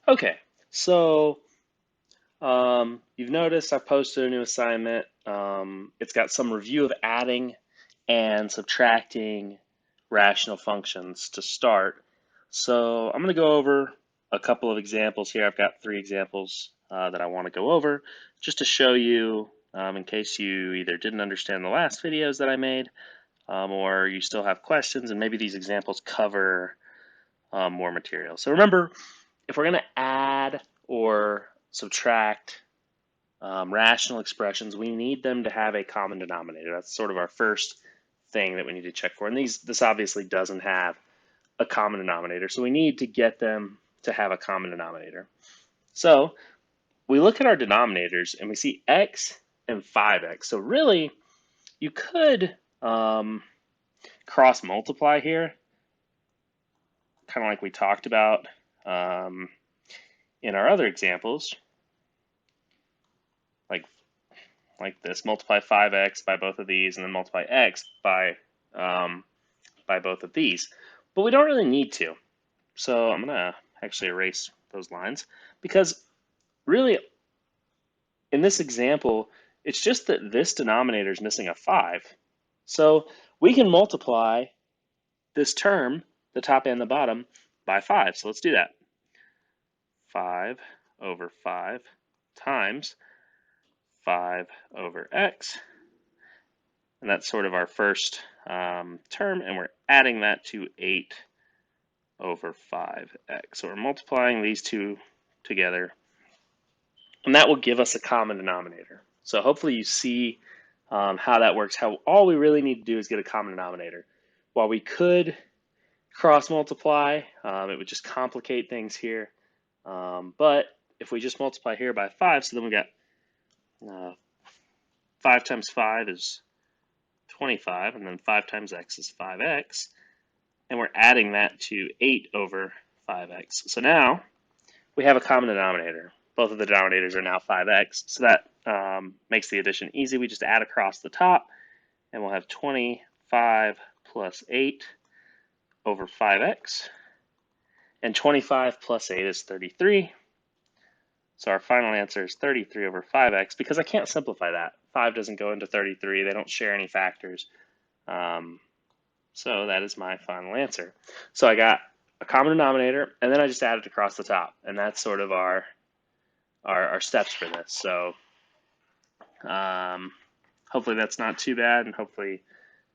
Okay, so you've noticed I've posted a new assignment. It's got some review of adding and subtracting rational functions to start. So I'm going to go over a couple of examples here. I've got three examples that I want to go over just to show you in case you either didn't understand the last videos that I made or you still have questions, and maybe these examples cover more material. So remember, if we're going to add or subtract rational expressions, we need them to have a common denominator. That's sort of our first thing that we need to check for. And this obviously doesn't have a common denominator, so we need to get them to have a common denominator. So we look at our denominators and we see x and 5x. So really, you could cross multiply here, kind of like we talked about in our other examples, like this, multiply 5x by both of these, and then multiply x by both of these. But we don't really need to. So I'm going to actually erase those lines because really in this example, it's just that this denominator is missing a 5. So we can multiply this term, the top and the bottom, by 5. So let's do that. 5 over 5 times 5 over x. And that's sort of our first term, and we're adding that to 8 over 5x. So we're multiplying these two together, and that will give us a common denominator. So hopefully you see how that works. How all we really need to do is get a common denominator. While we could cross multiply, it would just complicate things here. But if we just multiply here by 5, so then we got 5 times 5 is 25, and then 5 times x is 5x, and we're adding that to 8 over 5x. So now we have a common denominator. Both of the denominators are now 5x, so that makes the addition easy. We just add across the top, and we'll have 25 plus 8 over 5x, and 25 plus 8 is 33. So our final answer is 33 over 5x, because I can't simplify that. 5 doesn't go into 33. They don't share any factors. So that is my final answer. So I got a common denominator, and then I just added across the top, and that's sort of our steps for this. So hopefully that's not too bad, and hopefully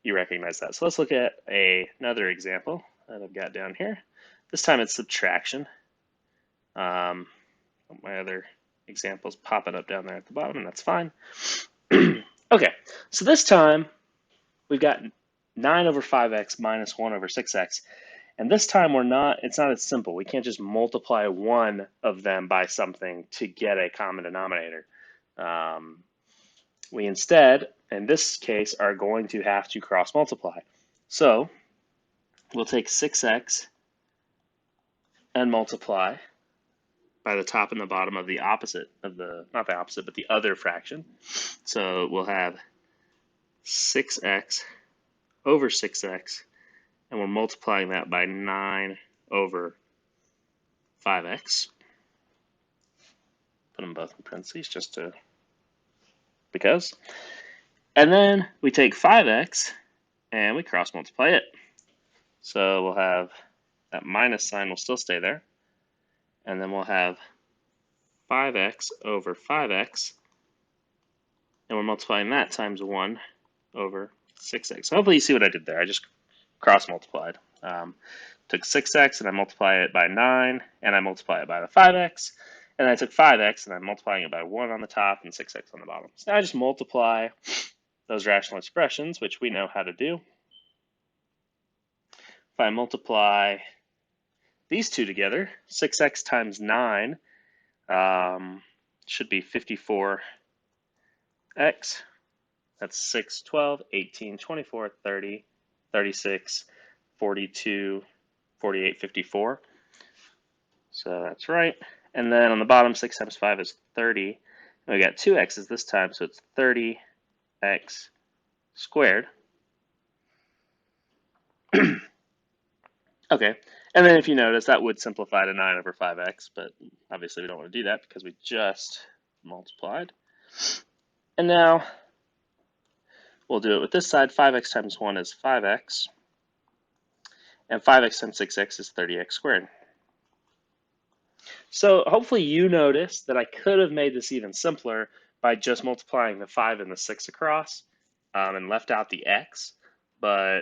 you recognize that. So let's look at another example that I've got down here. This time it's subtraction. My other examples popping up down there at the bottom, and that's fine. Okay, so this time we've got 9 over 5x minus 1 over 6x. And this time it's not as simple. We can't just multiply one of them by something to get a common denominator. We instead, in this case, are going to have to cross multiply. So we'll take 6x and multiply by the top and the bottom of the opposite of not the opposite, but the other fraction. So we'll have 6x over 6x, and we're multiplying that by 9 over 5x. Put them both in parentheses just to, because. And then we take 5x and we cross multiply it. So we'll have that minus sign will still stay there. And then we'll have 5x over 5x, and we're multiplying that times 1 over 6x. So hopefully you see what I did there. I just cross multiplied. Took 6x and I multiply it by 9, and I multiply it by the 5x, and I took 5x and I'm multiplying it by 1 on the top and 6x on the bottom. So now I just multiply those rational expressions, which we know how to do. If I multiply these two together, 6x times 9 should be 54x. That's 6, 12, 18, 24, 30, 36, 42, 48, 54. So that's right. And then on the bottom, 6 times 5 is 30. And we got 2 x's this time, so it's 30x squared. Okay, And then if you notice, that would simplify to 9 over 5x, but obviously we don't want to do that because we just multiplied. And now we'll do it with this side. 5x times 1 is 5x, and 5x times 6x is 30x squared. So hopefully you noticed that I could have made this even simpler by just multiplying the 5 and the 6 across and left out the x, but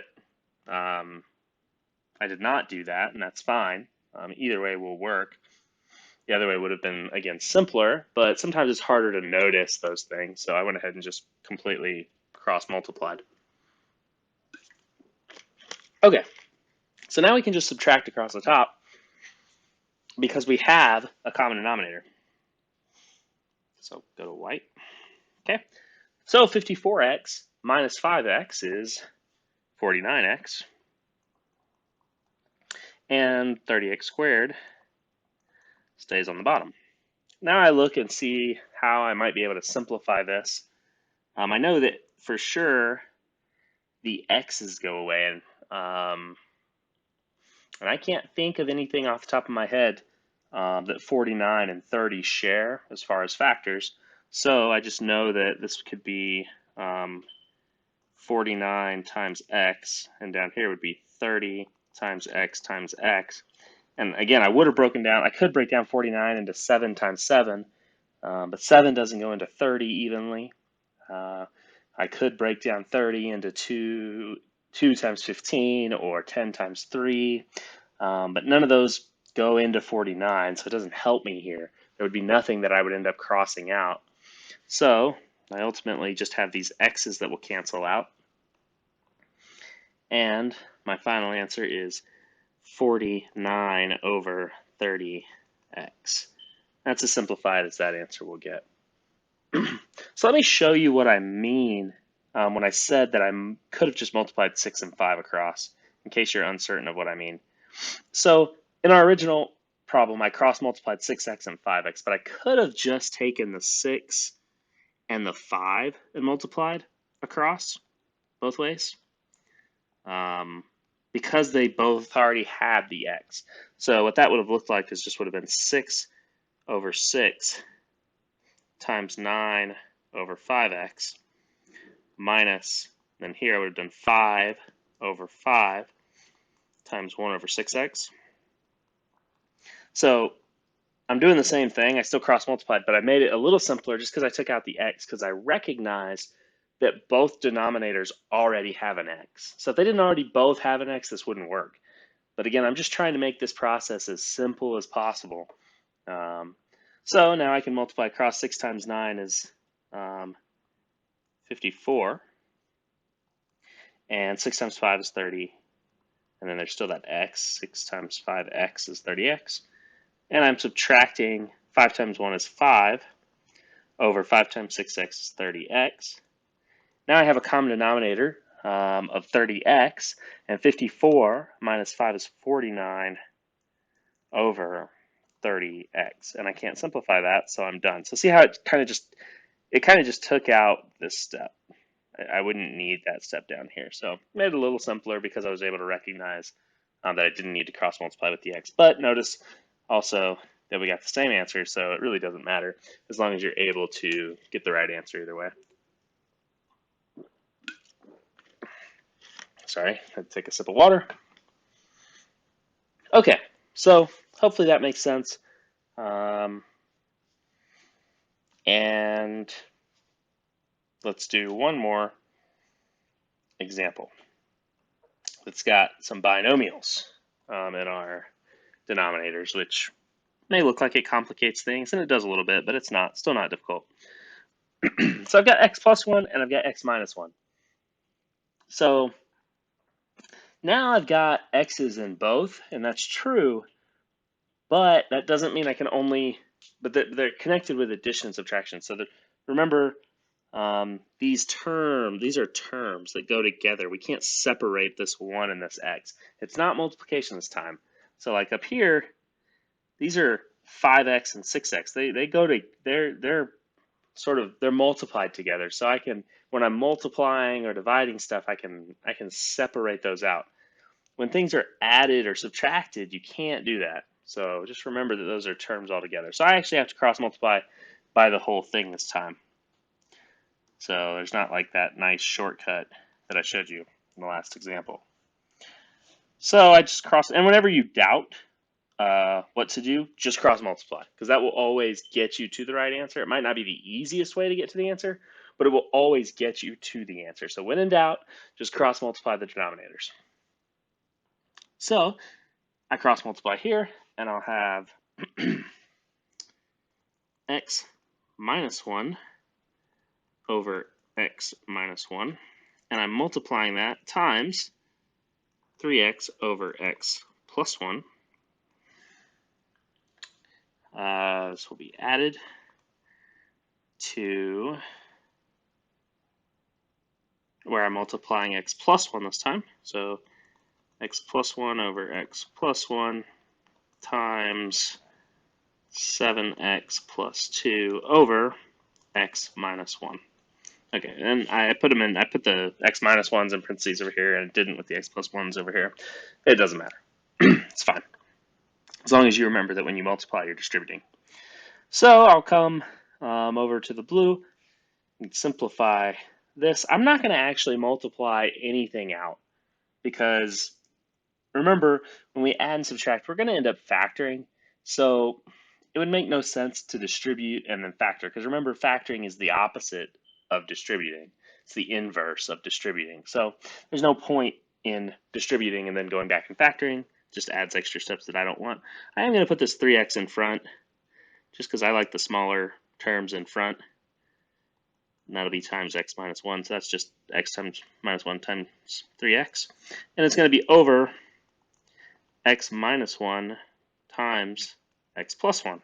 I did not do that, and that's fine. Either way will work. The other way would have been, again, simpler, but sometimes it's harder to notice those things, so I went ahead and just completely cross-multiplied. Okay, so now we can just subtract across the top because we have a common denominator. So go to white. Okay, so 54x minus 5x is 49x, and 30x squared stays on the bottom. Now I look and see how I might be able to simplify this. I know that for sure the x's go away, and I can't think of anything off the top of my head that 49 and 30 share as far as factors. So I just know that this could be 49 times x, and down here would be 30 times x times x. And again, I would have broken down, I could break down 49 into 7 times 7, but 7 doesn't go into 30 evenly. I could break down 30 into 2 times 15 or 10 times 3, but none of those go into 49, so it doesn't help me here. There would be nothing that I would end up crossing out. So I ultimately just have these x's that will cancel out. And my final answer is 49 over 30x. That's as simplified as that answer will get. So let me show you what I mean when I said that I could have just multiplied 6 and 5 across, in case you're uncertain of what I mean. So in our original problem, I cross-multiplied 6x and 5x, but I could have just taken the 6 and the 5 and multiplied across both ways because they both already had the x. So what that would have looked like is just would have been 6 over 6 times 9 over 5x minus, then here I would have done 5 over 5 times 1 over 6x. So I'm doing the same thing. I still cross-multiplied, but I made it a little simpler just because I took out the x, because I recognize that both denominators already have an x. So if they didn't already both have an x, this wouldn't work. But again, I'm just trying to make this process as simple as possible. So now I can multiply across 6 times 9 is 54, and 6 times 5 is 30, and then there's still that x. 6 times 5x is 30x. And I'm subtracting 5 times 1 is 5 over 5 times 6x is 30x. Now I have a common denominator of 30x, and 54 minus 5 is 49 over 30x. And I can't simplify that, so I'm done. So see how it kind of just took out this step. I wouldn't need that step down here. So made it a little simpler because I was able to recognize that I didn't need to cross multiply with the x. But notice also that we got the same answer, so it really doesn't matter as long as you're able to get the right answer either way. Sorry, I had to take a sip of water. Okay, so hopefully that makes sense. And let's do one more example. It's got some binomials in our denominators, which may look like it complicates things, and it does a little bit, but it's not, still not difficult. So I've got x plus 1 and I've got x minus 1. So now I've got x's in both, and that's true, but that doesn't mean I can only, but they're connected with addition and subtraction. So remember, these are terms that go together. We can't separate this 1 and this x. It's not multiplication this time. So like up here, these are 5x and 6x. They go to, they're multiplied together. So I can, when I'm multiplying or dividing stuff, I can separate those out. when things are added or subtracted, you can't do that. So just remember that those are terms altogether. So I actually have to cross multiply by the whole thing this time. So there's not like that nice shortcut that I showed you in the last example. So I just cross, and whenever you doubt what to do, just cross multiply, because that will always get you to the right answer. It might not be the easiest way to get to the answer, but it will always get you to the answer. So when in doubt, just cross multiply the denominators. So I cross multiply here, and I'll have x minus 1 over x minus 1, and I'm multiplying that times 3x over x plus 1. This will be added to where I'm multiplying x plus 1 this time. So x plus 1 over x plus 1 times 7x plus 2 over x minus 1. Okay, and I put the x minus 1s in parentheses over here, and it didn't with the x plus 1s over here. It doesn't matter. It's fine. As long as you remember that when you multiply, you're distributing. So I'll come over to the blue and simplify this. I'm not going to actually multiply anything out, because remember, when we add and subtract, we're going to end up factoring. So it would make no sense to distribute and then factor, because remember, factoring is the opposite of distributing. It's the inverse of distributing. So there's no point in distributing and then going back and factoring. Just adds extra steps that I don't want. I am going to put this 3x in front, just because I like the smaller terms in front. And that'll be times x minus 1. So that's just x times minus 1 times 3x. And it's going to be over x minus 1 times x plus 1.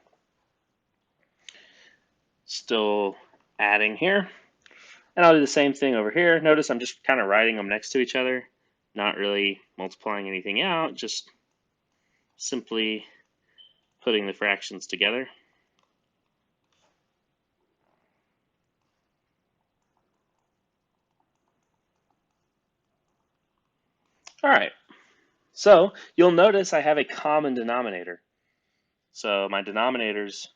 Still adding here. And I'll do the same thing over here. Notice I'm just kind of writing them next to each other, not really multiplying anything out, just simply putting the fractions together. All right, so you'll notice I have a common denominator. So my denominators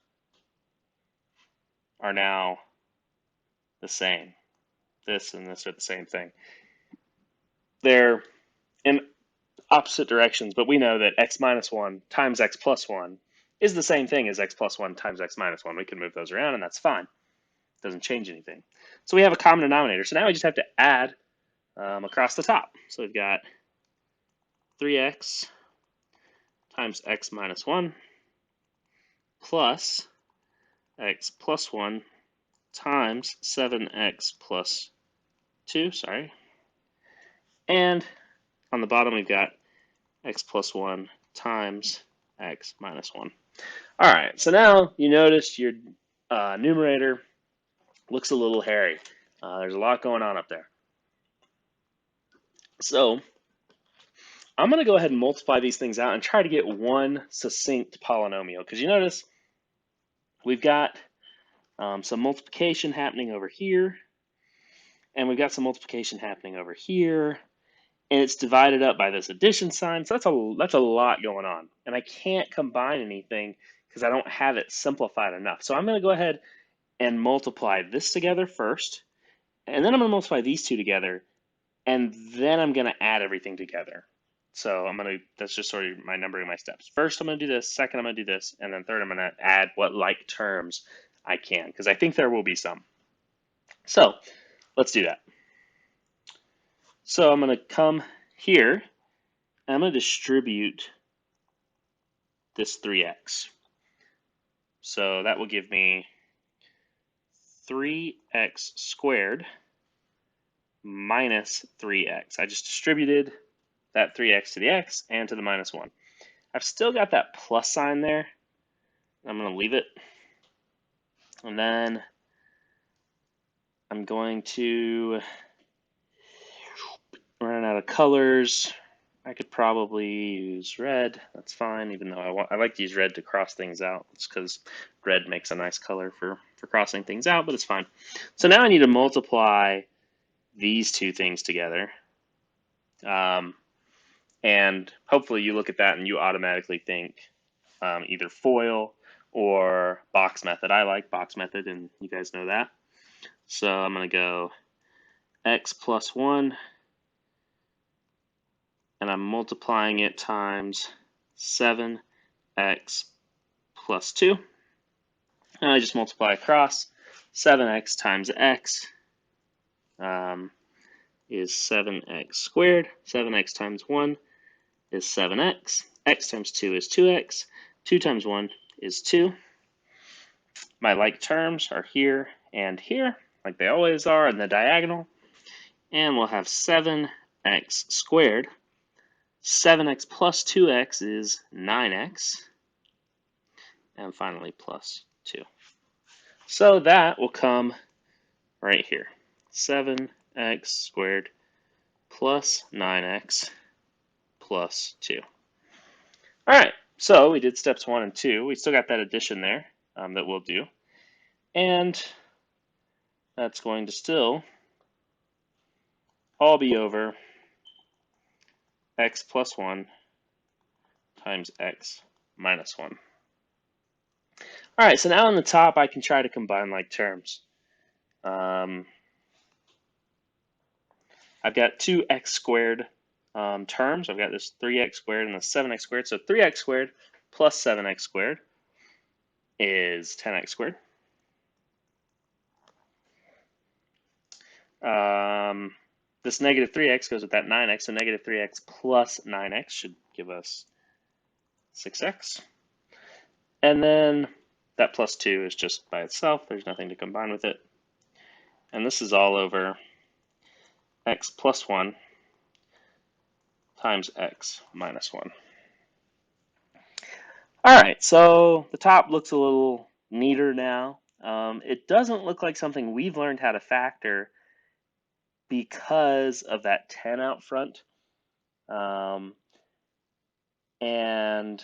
are now the same. This and this are the same thing. They're in opposite directions, but we know that x minus 1 times x plus 1 is the same thing as x plus 1 times x minus 1. We can move those around, and that's fine. It doesn't change anything. So we have a common denominator. So now we just have to add across the top. So we've got 3x times x minus 1 plus x plus 1 times 7x plus 2, and on the bottom we've got x plus 1 times x minus 1. All right, so now you notice your numerator looks a little hairy. There's a lot going on up there. So I'm going to go ahead and multiply these things out and try to get one succinct polynomial, because you notice we've got some multiplication happening over here, and we've got some multiplication happening over here, and it's divided up by this addition sign. So that's a lot going on, and I can't combine anything because I don't have it simplified enough. So I'm going to go ahead and multiply this together first, and then I'm going to multiply these two together, and then I'm going to add everything together. So that's just sort of my numbering my steps. First, I'm going to do this. Second, I'm going to do this. And then third, I'm going to add what like terms I can, because I think there will be some. So let's do that. So I'm going to come here, and I'm going to distribute this 3x. So that will give me 3x squared minus 3x. I just distributed that 3x to the x and to the minus 1. I've still got that plus sign there. I'm going to leave it. And then I'm going to run out of colors. I could probably use red. That's fine, even though I like to use red to cross things out. It's because red makes a nice color for crossing things out, but it's fine. So now I need to multiply these two things together. And hopefully you look at that and you automatically think either FOIL or box method. I like box method, and you guys know that. So I'm going to go x plus 1, and I'm multiplying it times 7x plus 2. And I just multiply across. 7x times x is 7x squared. 7x times 1 is 7x. X times 2 is 2x. 2 times 1 is 2. My like terms are here and here, like they always are in the diagonal. And we'll have 7x squared. 7x plus 2x is 9x. And finally, plus 2. So that will come right here. 7x squared plus 9x plus 2. All right, so we did steps 1 and 2. We still got that addition there that we'll do. And that's going to still all be over x plus 1 times x minus 1. All right, so now on the top, I can try to combine like terms. I've got two x squared terms. I've got this 3x squared and the 7x squared. So 3x squared plus 7x squared is 10x squared. This negative 3x goes with that 9x, so negative 3x plus 9x should give us 6x. And then that plus 2 is just by itself. There's nothing to combine with it. And this is all over x plus 1 times x minus 1. All right, so the top looks a little neater now. It doesn't look like something we've learned how to factor because of that 10 out front. And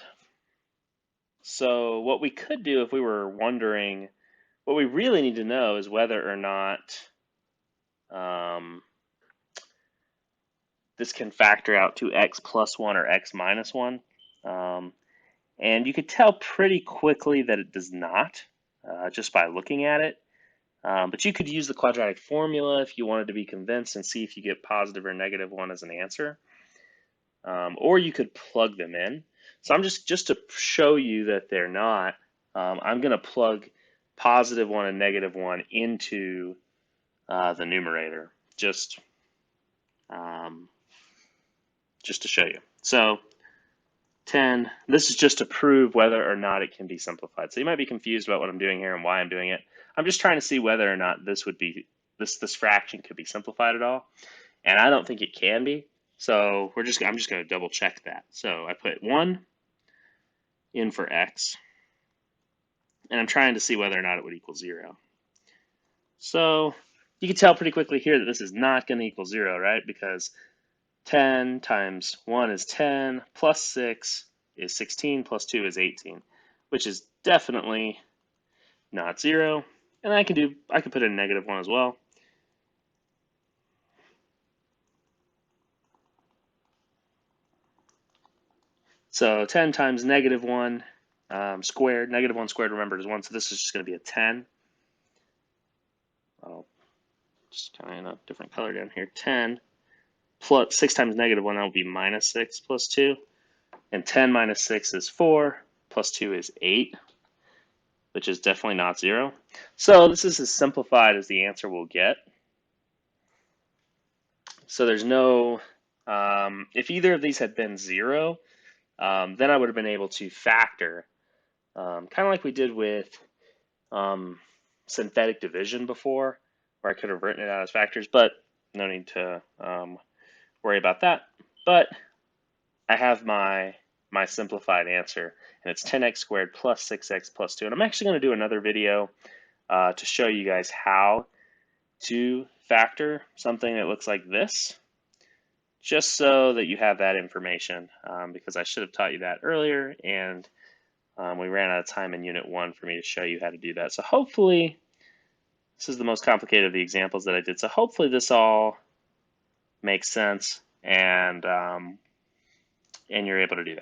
so what we could do if we were wondering, what we really need to know is whether or not this can factor out to x plus 1 or x minus 1. And you could tell pretty quickly that it does not just by looking at it. But you could use the quadratic formula if you wanted to be convinced and see if you get positive or negative 1 as an answer. Or you could plug them in. So I'm just to show you that they're not, I'm going to plug positive 1 and negative 1 into the numerator, just to show you. So 10, this is just to prove whether or not it can be simplified. So you might be confused about what I'm doing here and why I'm doing it. I'm just trying to see whether or not this would be, this fraction could be simplified at all. And I don't think it can be. So I'm just going to double check that. So I put 1 in for x, and I'm trying to see whether or not it would equal 0. So you can tell pretty quickly here that this is not going to equal 0, right? Because 10 times 1 is 10, plus 6 is 16, plus 2 is 18, which is definitely not 0. And I can put in a negative 1 as well. So 10 times negative 1 squared, negative 1 squared, remember, is 1, so this is just going to be a 10. I'll just kind of in a different color down here. 10 plus 6 times negative 1, that will be minus 6 plus 2. And 10 minus 6 is 4, plus 2 is 8, which is definitely not 0. So this is as simplified as the answer will get. So there's no, if either of these had been 0, then I would have been able to factor, kind of like we did with synthetic division before, where I could have written it out as factors, but no need to worry about that. But I have my simplified answer, and it's 10x squared plus 6x plus 2. And I'm actually going to do another video to show you guys how to factor something that looks like this, just so that you have that information, because I should have taught you that earlier, and we ran out of time in Unit 1 for me to show you how to do that. So hopefully, this is the most complicated of the examples that I did, so hopefully this all makes sense, and and you're able to do that.